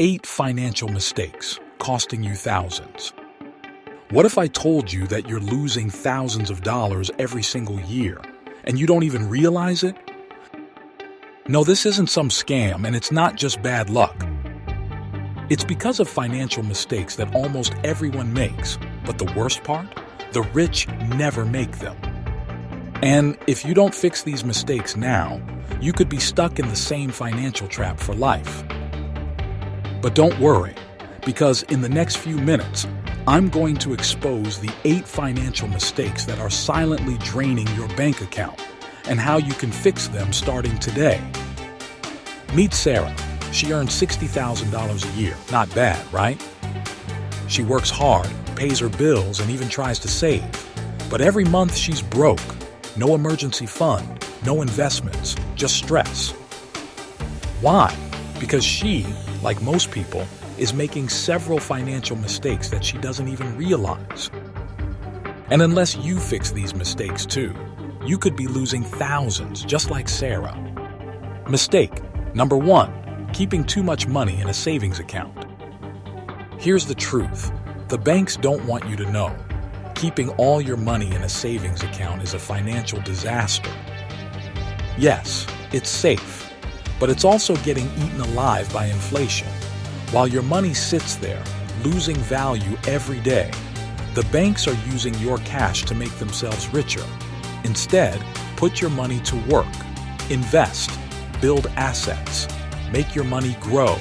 8 financial mistakes costing you thousands. What if I told you that you're losing thousands of dollars every single year and you don't even realize it? No, this isn't some scam, and it's not just bad luck. It's because of financial mistakes that almost everyone makes, but the worst part? The rich never make them. And if you don't fix these mistakes now, you could be stuck in the same financial trap for life. But don't worry, because in the next few minutes, I'm going to expose the 8 financial mistakes that are silently draining your bank account and how you can fix them starting today. Meet Sarah. She earns $60,000 a year. Not bad, right? She works hard, pays her bills, and even tries to save. But every month she's broke. No emergency fund, no investments, just stress. Why? Because she, like most people, is making several financial mistakes that she doesn't even realize. And unless you fix these mistakes too, you could be losing thousands, just like Sarah. Mistake number 1. Keeping too much money in a savings account. Here's the truth. The banks don't want you to know. Keeping all your money in a savings account is a financial disaster. Yes, it's safe, but it's also getting eaten alive by inflation. While your money sits there, losing value every day, the banks are using your cash to make themselves richer. Instead, put your money to work. Invest. Build assets. Make your money grow.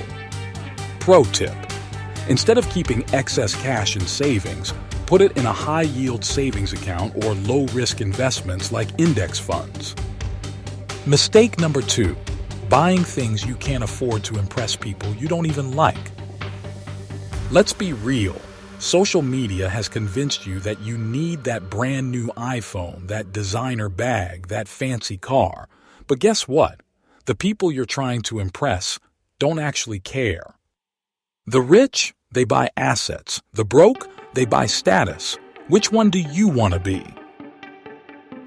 Pro tip: instead of keeping excess cash in savings, put it in a high-yield savings account or low-risk investments like index funds. Mistake number 2. Buying things you can't afford to impress people you don't even like. Let's be real. Social media has convinced you that you need that brand new iPhone, that designer bag, that fancy car. But guess what? The people you're trying to impress don't actually care. The rich, they buy assets. The broke, they buy status. Which one do you want to be?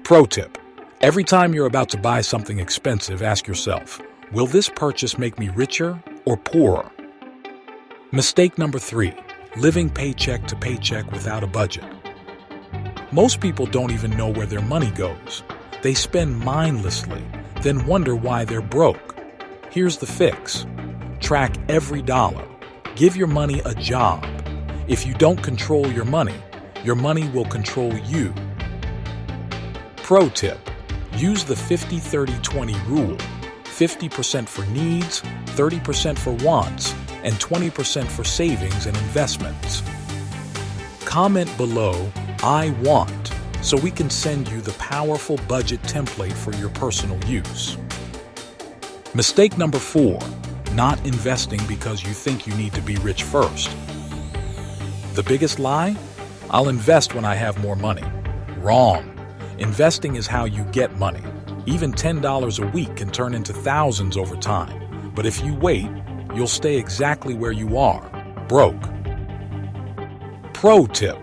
Pro tip: every time you're about to buy something expensive, ask yourself, will this purchase make me richer or poorer? Mistake number 3. Living paycheck to paycheck without a budget. Most people don't even know where their money goes. They spend mindlessly, then wonder why they're broke. Here's the fix. Track every dollar. Give your money a job. If you don't control your money will control you. Pro tip: use the 50-30-20 rule. 50% for needs, 30% for wants, and 20% for savings and investments. Comment below, "I want," so we can send you the powerful budget template for your personal use. Mistake number 4. Not investing because you think you need to be rich first. The biggest lie? I'll invest when I have more money. Wrong. Investing is how you get money. Even $10 a week can turn into thousands over time. But if you wait, you'll stay exactly where you are, broke. Pro tip: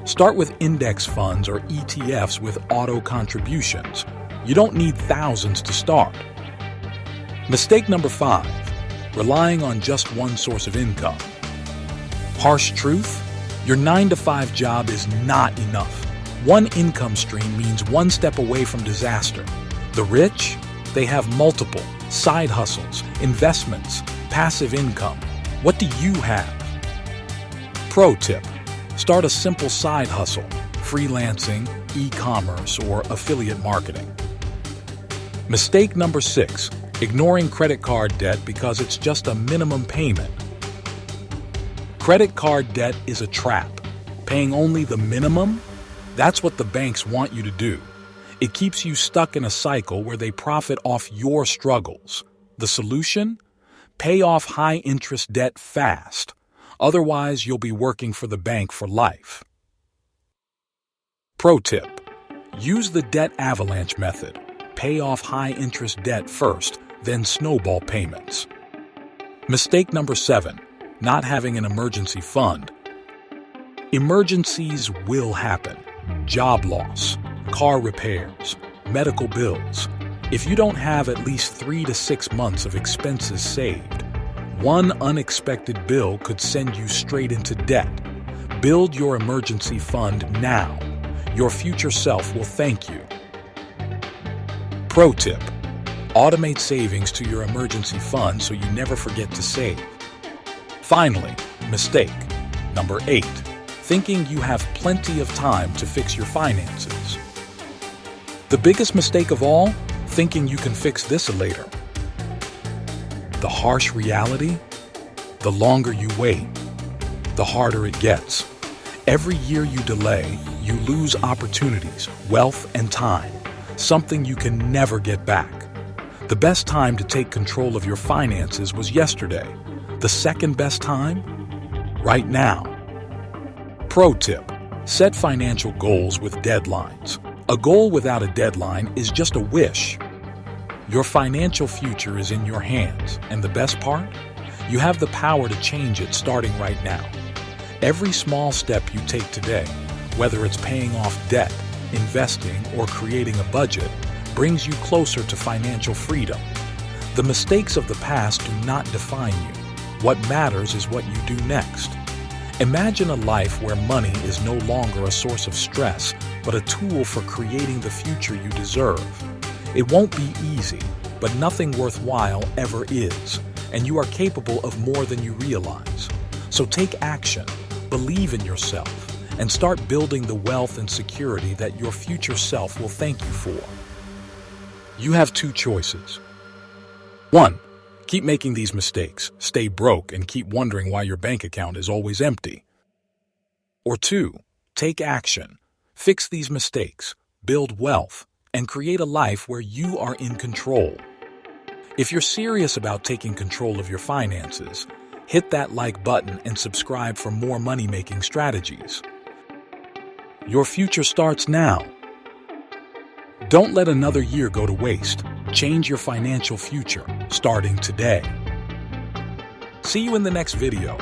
start with index funds or ETFs with auto contributions. You don't need thousands to start. Mistake number 5. Relying on just one source of income. Harsh truth: your 9-to-5 job is not enough. One income stream means one step away from disaster. The rich? They have multiple side hustles, investments, passive income. What do you have? Pro tip: start a simple side hustle, freelancing, e-commerce, or affiliate marketing. Mistake number 6. Ignoring credit card debt because it's just a minimum payment. Credit card debt is a trap. Paying only the minimum? That's what the banks want you to do. It keeps you stuck in a cycle where they profit off your struggles. The solution? Pay off high-interest debt fast. Otherwise, you'll be working for the bank for life. Pro tip: use the debt avalanche method. Pay off high-interest debt first, then snowball payments. Mistake number 7. Not having an emergency fund. Emergencies will happen. Job loss, car repairs, medical bills. If you don't have at least 3 to 6 months of expenses saved, One unexpected bill could send you straight into debt. Build your emergency fund now. Your future self will thank you. Pro tip: automate savings to your emergency fund so you never forget to save. Finally, mistake number 8: thinking you have plenty of time to fix your finances. The biggest mistake of all: thinking you can fix this later. The harsh reality: the longer you wait, the harder it gets. Every year you delay, you lose opportunities, wealth, and time, something you can never get back. The best time to take control of your finances was yesterday. The second best time? Right now. Pro tip: set financial goals with deadlines. A goal without a deadline is just a wish. Your financial future is in your hands, and the best part? You have the power to change it starting right now. Every small step you take today, whether it's paying off debt, investing, or creating a budget, brings you closer to financial freedom. The mistakes of the past do not define you. What matters is what you do next. Imagine a life where money is no longer a source of stress, but a tool for creating the future you deserve. It won't be easy, but nothing worthwhile ever is, and you are capable of more than you realize. So take action, believe in yourself, and start building the wealth and security that your future self will thank you for. You have 2 choices. 1. Keep making these mistakes, stay broke, and keep wondering why your bank account is always empty. Or 2. Take action, fix these mistakes, build wealth, and create a life where you are in control. If you're serious about taking control of your finances, hit that like button and subscribe for more money-making strategies. Your future starts now. Don't let another year go to waste. Change your financial future, starting today. See you in the next video.